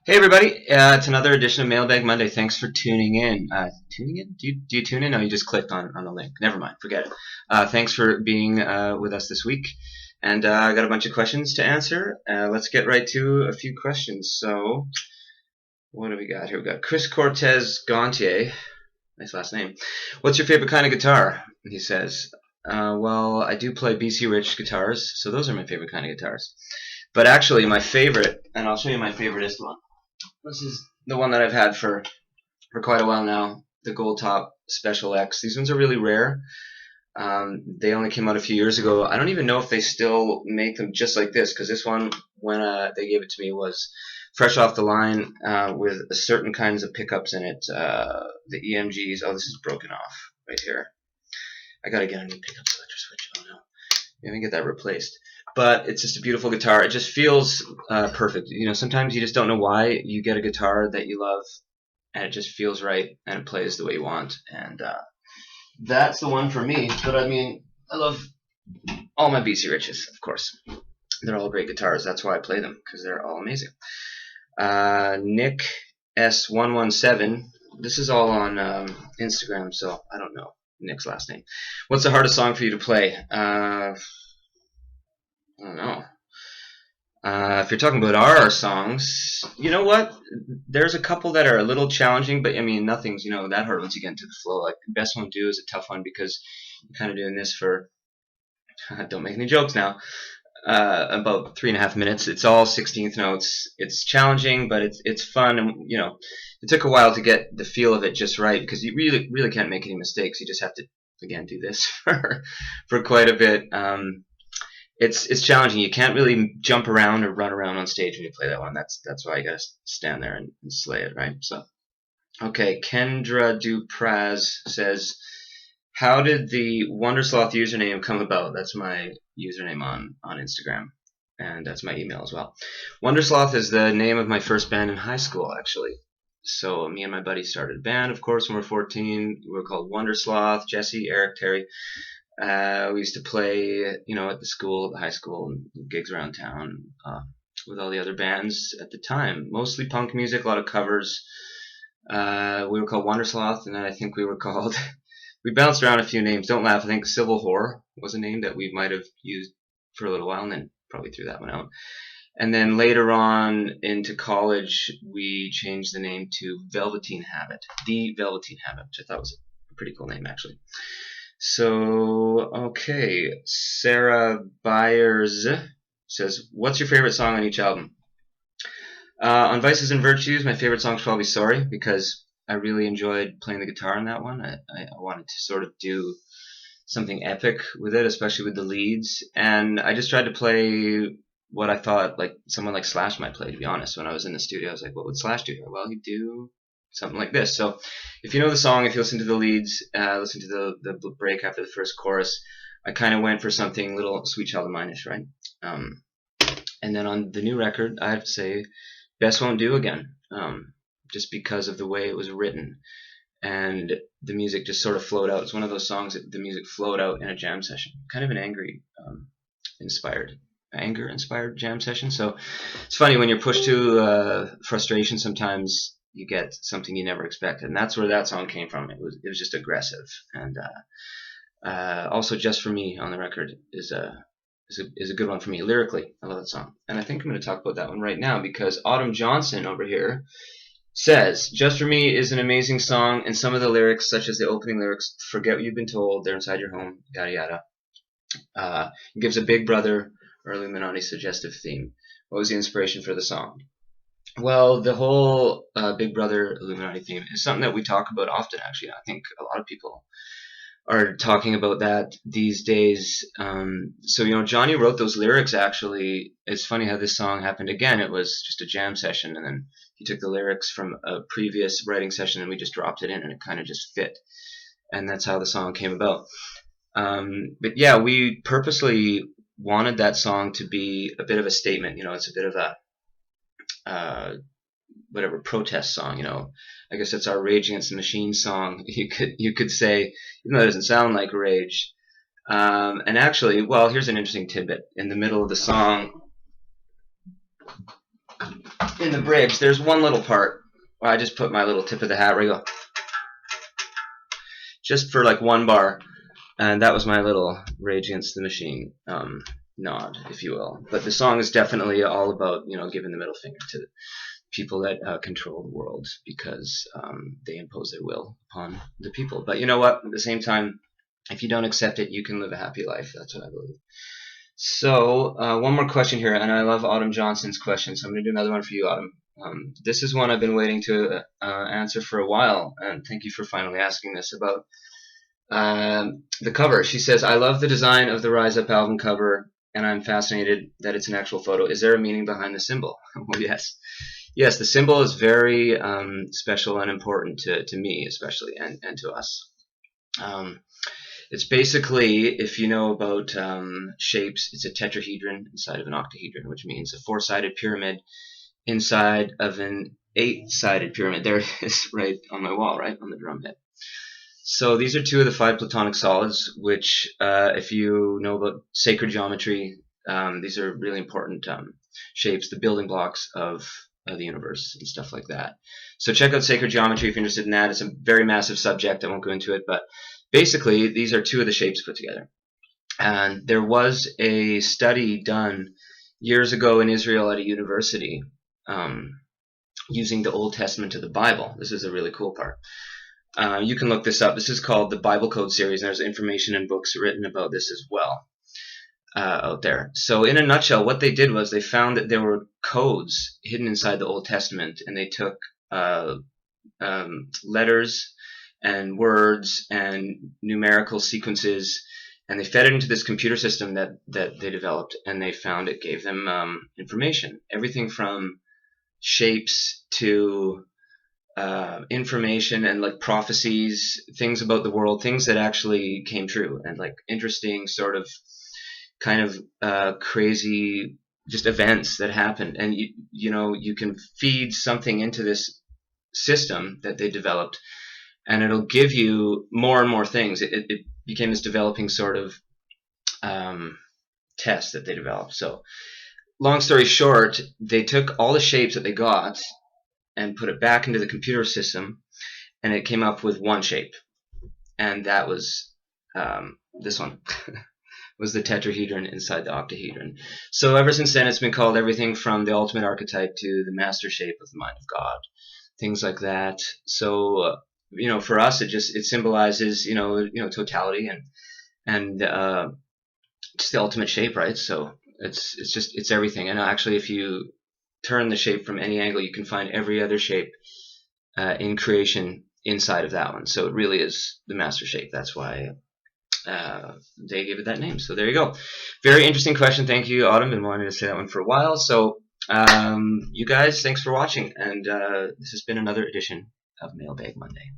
Hey everybody, it's another edition of Mailbag Monday. Thanks for tuning in. Tuning in? Do you tune in? No, you just clicked on the link. Never mind, forget it. Thanks for being with us this week. And I got a bunch of questions to answer. Let's get right to a few questions. So, what do we got here? We got Chris Cortez Gontier. Nice last name. What's your favorite kind of guitar? He says. Well, I do play BC Rich guitars, so those are my favorite kind of guitars. But actually, my favorite, and I'll show you my favoriteest one. This is the one that I've had for quite a while now, the Gold Top Special X. These ones are really rare. They only came out a few years ago. I don't even know if they still make them just like this, because this one, when they gave it to me, was fresh off the line with certain kinds of pickups in it. The EMGs. Oh, this is broken off right here. I gotta get a new pickup selector switch. Oh no, maybe get that replaced. But it's just a beautiful guitar. It just feels perfect. You know, sometimes you just don't know why you get a guitar that you love, and it just feels right, and it plays the way you want. And that's the one for me. But I mean, I love all my BC Riches, of course. They're all great guitars. That's why I play them, because they're all amazing. Nick S117. This is all on Instagram, so I don't know Nick's last name. What's the hardest song for you to play? I don't know. If you're talking about our songs, you know what? There's a couple that are a little challenging, but I mean, nothing's, that hard once you get into the flow. Like, Best Won't Do is a tough one because you're kind of doing this for, don't make any jokes now, about 3.5 minutes. It's all 16th notes. It's challenging, but it's fun. And, it took a while to get the feel of it just right because you really, really can't make any mistakes. You just have to, again, do this for quite a bit. It's challenging. You can't really jump around or run around on stage when you play that one. That's why you gotta stand there and slay it, right? So, okay. Kendra Dupraz says, "How did the Wondersloth username come about?" That's my username on Instagram, and that's my email as well. Wondersloth is the name of my first band in high school, actually. So me and my buddy started a band, of course, when we were 14. We were called Wondersloth. Jesse, Eric, Terry. We used to play, at the school, at the high school, and gigs around town with all the other bands at the time. Mostly punk music, a lot of covers. We were called Wondersloth, and then I think we were called. We bounced around a few names. Don't laugh. I think Civil Whore was a name that we might have used for a little while, and then probably threw that one out. And then later on into college, we changed the name to Velveteen Habit, The Velveteen Habit, which I thought was a pretty cool name, actually. So, okay, Sarah Byers says, "What's your favorite song on each album?" On Vices and Virtues, my favorite song is probably Sorry, because I really enjoyed playing the guitar on that one. I wanted to sort of do something epic with it, especially with the leads. And I just tried to play what I thought like someone like Slash might play, to be honest. When I was in the studio, I was like, what would Slash do here? Well, he'd do something like this. So if you know the song, if you listen to the leads, listen to the break after the first chorus, I kind of went for something little Sweet Child of Mine-ish, right? And then on the new record, I have to say Best Won't Do again, just because of the way it was written. And the music just sort of flowed out. It's one of those songs that the music flowed out in a jam session. Kind of an anger-inspired jam session. So it's funny when you're pushed to frustration sometimes you get something you never expected, and that's where that song came from. It was just aggressive, and also Just For Me on the record is a good one for me lyrically. I love that song, and I think I'm going to talk about that one right now because Autumn Johnson over here says Just For Me is an amazing song, and some of the lyrics, such as the opening lyrics, "Forget what you've been told, they're inside your home, yada yada," gives a Big Brother or Illuminati suggestive theme. What was the inspiration for the song? Well, the whole Big Brother Illuminati theme is something that we talk about often, actually. I think a lot of people are talking about that these days. So, Johnny wrote those lyrics, actually. It's funny how this song happened again. It was just a jam session, and then he took the lyrics from a previous writing session, and we just dropped it in, and it kind of just fit. And that's how the song came about. But yeah, we purposely wanted that song to be a bit of a statement. It's a bit of a protest song. I guess it's our Rage Against the Machine song. You could say, even though it doesn't sound like Rage. And actually, here's an interesting tidbit. In the middle of the song, in the bridge, there's one little part where I just put my little tip of the hat where you go, just for like one bar, and that was my little Rage Against the Machine nod, if you will. But the song is definitely all about, you know, giving the middle finger to people that control the world, because they impose their will upon the people. But you know what? At the same time, if you don't accept it, you can live a happy life. That's what I believe. So one more question here, and I love Autumn Johnson's question, so I'm going to do another one for you, Autumn. This is one I've been waiting to answer for a while, and thank you for finally asking this about the cover. She says, I love the design of the Rise Up album cover, and I'm fascinated that it's an actual photo. Is there a meaning behind the symbol? Well, yes. Yes, the symbol is very special and important to me, especially, and to us. It's basically, if you know about shapes, it's a tetrahedron inside of an octahedron, which means a four-sided pyramid inside of an eight-sided pyramid. There it is, right on my wall, right on the drum head. So these are two of the five Platonic solids, which, if you know about sacred geometry, these are really important shapes, the building blocks of the universe and stuff like that. So check out sacred geometry if you're interested in that. It's a very massive subject. I won't go into it, but basically these are two of the shapes put together. And there was a study done years ago in Israel at a university using the Old Testament to the Bible. This is a really cool part. You can look this up. This is called the Bible Code series, and there's information and books written about this as well out there. So in a nutshell, what they did was they found that there were codes hidden inside the Old Testament, and they took letters and words and numerical sequences, and they fed it into this computer system that they developed, and they found it gave them information. Everything from shapes to information and like prophecies, things about the world, things that actually came true, and like interesting sort of kind of crazy just events that happened. And you know, you can feed something into this system that they developed, and it'll give you more and more things. It became this developing sort of test that they developed. So long story short, they took all the shapes that they got and put it back into the computer system, and it came up with one shape, and that was this one. Was the tetrahedron inside the octahedron. So ever since then, it's been called everything from the ultimate archetype to the master shape of the mind of God, things like that. So you know, for us, it symbolizes you know totality and just the ultimate shape, right? So it's everything. And actually, if you turn the shape from any angle, you can find every other shape in creation inside of that one. So it really is the master shape. That's why they gave it that name. So there you go. Very interesting question. Thank you, Autumn. Been wanting to say that one for a while. So you guys, thanks for watching. And this has been another edition of Mailbag Monday.